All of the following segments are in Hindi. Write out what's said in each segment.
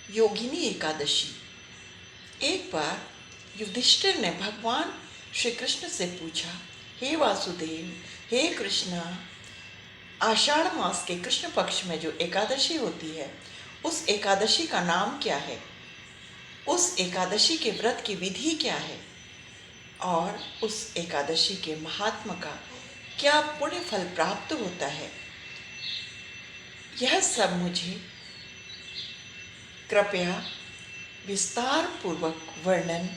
योगिनी एकादशी। एक बार युधिष्ठिर ने भगवान श्री कृष्ण से पूछा, हे वासुदेव, हे कृष्ण, आषाढ़ मास के कृष्ण पक्ष में जो एकादशी होती है, उस एकादशी का नाम क्या है? उस एकादशी के व्रत की विधि क्या है? और उस एकादशी के महात्म का क्या पुण्य फल प्राप्त होता है? यह सब मुझे कृपया विस्तार पूर्वक वर्णन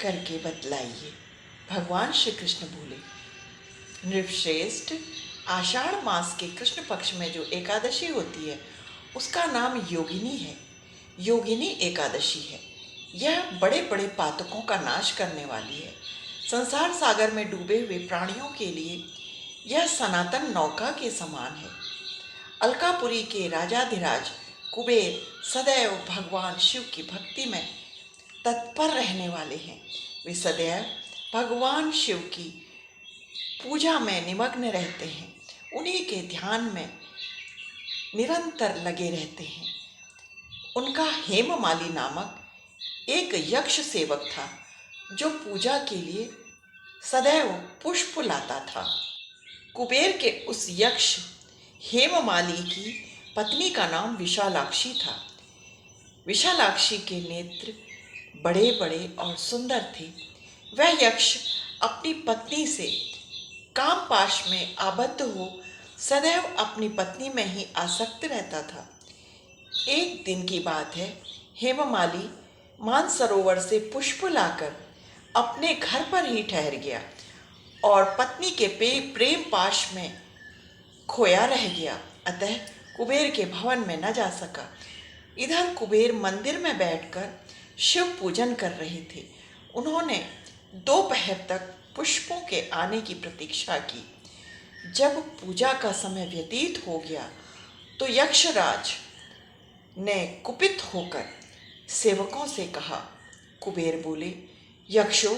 करके बतलाइए। भगवान श्री कृष्ण बोले, नृपश्रेष्ठ, आषाढ़ मास के कृष्ण पक्ष में जो एकादशी होती है उसका नाम योगिनी है। योगिनी एकादशी है। यह बड़े बड़े पातकों का नाश करने वाली है। संसार सागर में डूबे हुए प्राणियों के लिए यह सनातन नौका के समान है। अलकापुरी के राजाधिराज कुबेर सदैव भगवान शिव की भक्ति में तत्पर रहने वाले हैं। वे सदैव भगवान शिव की पूजा में निमग्न रहते हैं, उन्हीं के ध्यान में निरंतर लगे रहते हैं। उनका हेममाली नामक एक यक्ष सेवक था जो पूजा के लिए सदैव पुष्प लाता था। कुबेर के उस यक्ष हेममाली की पत्नी का नाम विशालाक्षी था। विशालाक्षी के नेत्र बड़े बड़े और सुंदर थे। वह यक्ष अपनी पत्नी से कामपाश में आबद्ध हो सदैव अपनी पत्नी में ही आसक्त रहता था। एक दिन की बात है, हेममाली मानसरोवर से पुष्प लाकर अपने घर पर ही ठहर गया और पत्नी के प्रेम पाश में खोया रह गया। अतः कुबेर के भवन में न जा सका। इधर कुबेर मंदिर में बैठकर शिव पूजन कर रहे थे। उन्होंने दोपहर तक पुष्पों के आने की प्रतीक्षा की। जब पूजा का समय व्यतीत हो गया तो यक्षराज ने कुपित होकर सेवकों से कहा। कुबेर बोले, यक्षो,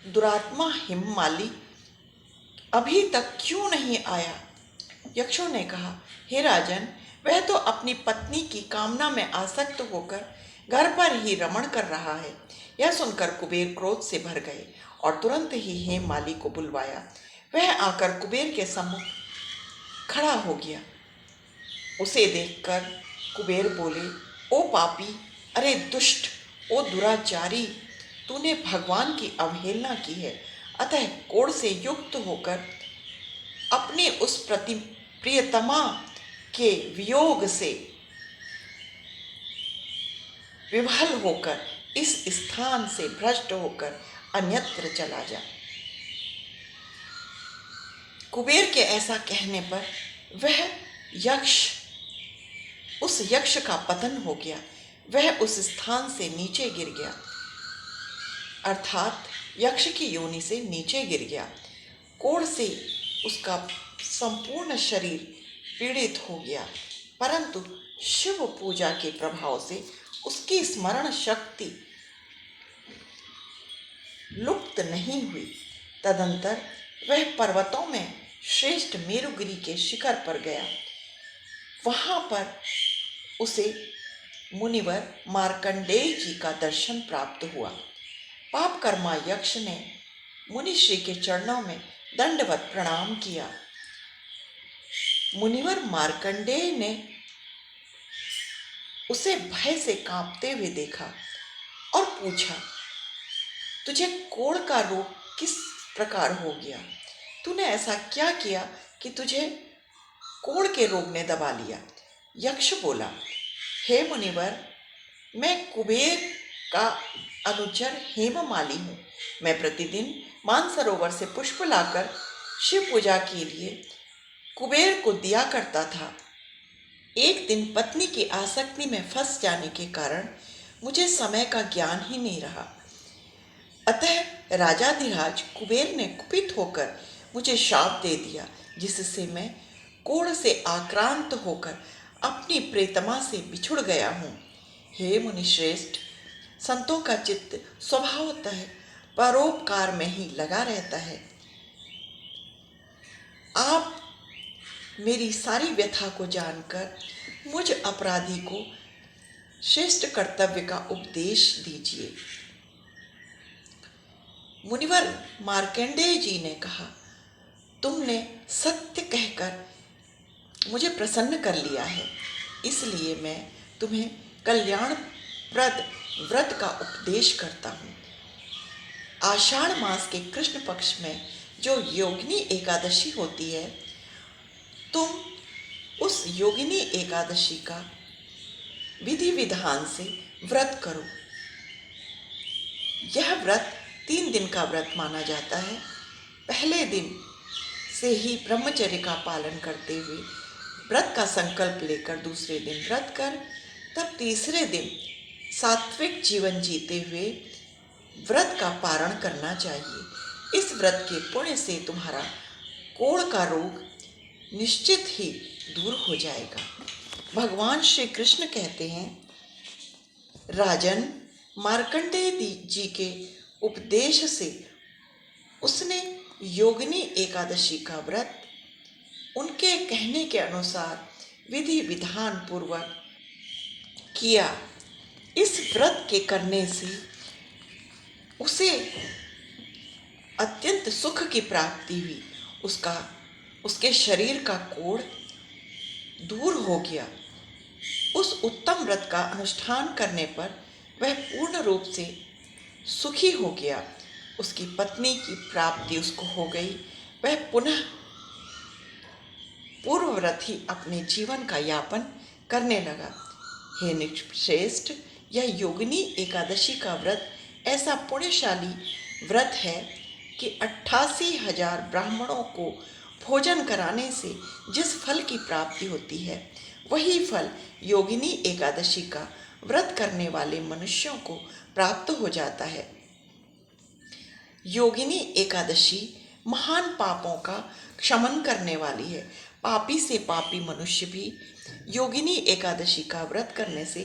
दुरात्मा हेममाली अभी तक क्यों नहीं आया? यक्षों ने कहा, हे राजन, वह तो अपनी पत्नी की कामना में आसक्त होकर घर पर ही रमण कर रहा है। यह सुनकर कुबेर क्रोध से भर गए और तुरंत ही हेममाली को बुलवाया। वह आकर कुबेर के सम्मुख खड़ा हो गया। उसे देखकर कुबेर बोले, ओ पापी, अरे दुष्ट, ओ दुराचारी, तूने भगवान की अवहेलना की है। अतः कोढ़ से युक्त होकर अपनी उस प्रियतमा के वियोग से विभल होकर इस स्थान से भ्रष्ट होकर अन्यत्र चला जा। कुबेर के ऐसा कहने पर वह यक्ष उस यक्ष का पतन हो गया। वह उस स्थान से नीचे गिर गया, अर्थात यक्ष की योनि से नीचे गिर गया। कोढ़ से उसका संपूर्ण शरीर पीड़ित हो गया, परंतु शिव पूजा के प्रभाव से उसकी स्मरण शक्ति लुप्त नहीं हुई। तदंतर वह पर्वतों में श्रेष्ठ मेरुगिरी के शिखर पर गया। वहां पर उसे मुनिवर मार्कंडेय जी का दर्शन प्राप्त हुआ। पापकर्मा यक्ष ने मुनिश्री के चरणों में दंडवत प्रणाम किया। मुनिवर मार्कंडेय ने उसे भय से कांपते हुए देखा और पूछा, तुझे कोढ़ का रोग किस प्रकार हो गया? तूने ऐसा क्या किया कि तुझे कोढ़ के रोग ने दबा लिया? यक्ष बोला, हे मुनिवर, मैं कुबेर का अनुचर हेममाली हूँ। मैं प्रतिदिन मानसरोवर से पुष्प लाकर शिव पूजा के लिए कुबेर को दिया करता था। एक दिन पत्नी की आसक्ति में फंस जाने के कारण मुझे समय का ज्ञान ही नहीं रहा। अतः राजाधिराज कुबेर ने कुपित होकर मुझे शाप दे दिया, जिससे मैं कोढ़ से आक्रांत होकर अपनी प्रेतमा से बिछुड़ गया हूँ। हे मुनिश्रेष्ठ, संतों का चित्त स्वभावतः परोपकार में ही लगा रहता है। आप मेरी सारी व्यथा को जानकर मुझ अपराधी को श्रेष्ठ कर्तव्य का उपदेश दीजिए। मुनिवर मार्कंडेय जी ने कहा, तुमने सत्य कहकर मुझे प्रसन्न कर लिया है, इसलिए मैं तुम्हें कल्याणप्रद व्रत का उपदेश करता हूँ। आषाढ़ मास के कृष्ण पक्ष में जो योगिनी एकादशी होती है, तुम उस योगिनी एकादशी का विधि विधान से व्रत करो। यह व्रत 3 दिन का व्रत माना जाता है। पहले दिन से ही ब्रह्मचर्य का पालन करते हुए व्रत का संकल्प लेकर दूसरे दिन व्रत कर, तब तीसरे दिन सात्विक जीवन जीते हुए व्रत का पारण करना चाहिए। इस व्रत के पुण्य से तुम्हारा कोढ़ का रोग निश्चित ही दूर हो जाएगा। भगवान श्री कृष्ण कहते हैं, राजन, मार्कंडेय जी के उपदेश से उसने योगिनी एकादशी का व्रत उनके कहने के अनुसार विधि विधान पूर्वक किया। इस व्रत के करने से उसे अत्यंत सुख की प्राप्ति हुई। उसके शरीर का कोढ़ दूर हो गया। उस उत्तम व्रत का अनुष्ठान करने पर वह पूर्ण रूप से सुखी हो गया। उसकी पत्नी की प्राप्ति उसको हो गई। वह पुनः पूर्वव्रत ही अपने जीवन का यापन करने लगा। हे नृपश्रेष्ठ, यह योगिनी एकादशी का व्रत ऐसा पुण्यशाली व्रत है कि 88,000 ब्राह्मणों को भोजन कराने से जिस फल की प्राप्ति होती है, वही फल योगिनी एकादशी का व्रत करने वाले मनुष्यों को प्राप्त हो जाता है। योगिनी एकादशी महान पापों का क्षमन करने वाली है। पापी से पापी मनुष्य भी योगिनी एकादशी का व्रत करने से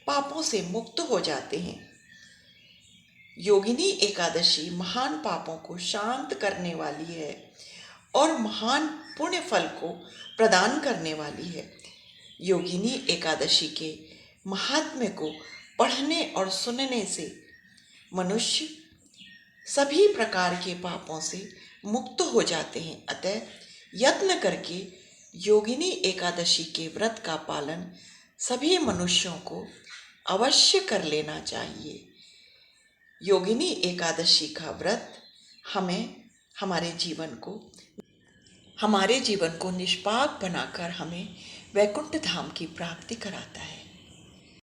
पापों से मुक्त हो जाते हैं। योगिनी एकादशी महान पापों को शांत करने वाली है और महान पुण्य फल को प्रदान करने वाली है। योगिनी एकादशी के महात्म्य को पढ़ने और सुनने से मनुष्य सभी प्रकार के पापों से मुक्त हो जाते हैं। अतः यत्न करके योगिनी एकादशी के व्रत का पालन सभी मनुष्यों को अवश्य कर लेना चाहिए। योगिनी एकादशी का व्रत हमारे जीवन को निष्पाप बनाकर हमें वैकुंठ धाम की प्राप्ति कराता है।